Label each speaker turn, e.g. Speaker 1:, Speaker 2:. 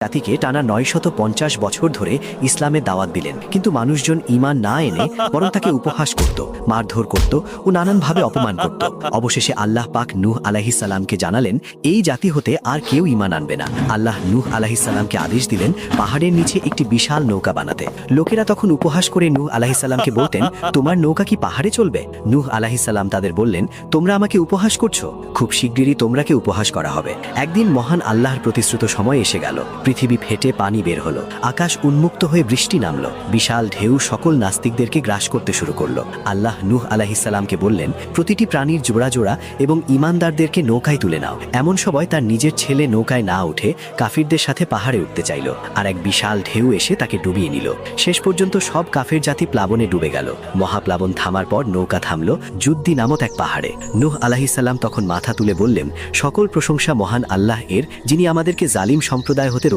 Speaker 1: জাতিকে টানা ৯৫০ বছর ধরে ইসলামের দাওয়াত দিলেন, কিন্তু মানুষজন ঈমান না এনে বরং তাকে উপহাস করত, মারধর করত ও নানানভাবে অপমান করত। অবশেষে আল্লাহ পাক নূহ আলাইহিস সালামকে জানালেন এই জাতি হতে আর কেউ ঈমান আনবে না। আল্লাহ নূহ আলাইহিস সালামকে আদেশ দিলেন পাহাড়ের নিচে একটি বিশাল নৌকা বানাতে। লোকেরা তখন উপহাস করে নূহ আলাইহিস সালামকে বলতেন, তোমার নৌকা কি পাহাড়ে চলবে? নূহ আলাইহিস সালাম তাদের বললেন, তোমরা আমাকে উপহাস করছো, খুব শিগগিরই তোমরাকে উপহাস করা হবে। একদিন মহান আল্লাহর প্রতিশ্রুত সময় এসে গেল। পৃথিবী ফেটে পানি বের হলো, আকাশ উন্মুক্ত হয়ে বৃষ্টি নামলো, বিশাল ঢেউ সকল নাস্তিকদেরকে গ্রাস করতে শুরু করলো। আল্লাহ নূহ আলাইহিস সালামকে বললেন, প্রতিটি প্রাণীর জোড়া জোড়া এবং ঈমানদারদেরকে নৌকায় তুলে নাও। এমন সময় তার নিজের ছেলে নৌকায় না উঠে কাফিরদের সাথে পাহাড়ে উঠতে চাইল, আর এক বিশাল ঢেউ এসে তাকে ডুবিয়ে নিল। শেষ পর্যন্ত সব কাফের জাতি প্লাবনে ডুবে গেল। মহাপ্লাবন থামার পর নৌকা থামলো জুদ্দি নামক এক পাহাড়ে। নূহ আলাইহিস সালাম তখন মাথা তুলে বললেন, সকল প্রশংসা মহান আল্লাহ এর, যিনি আমাদেরকে জালিম সম্প্রদায় হতে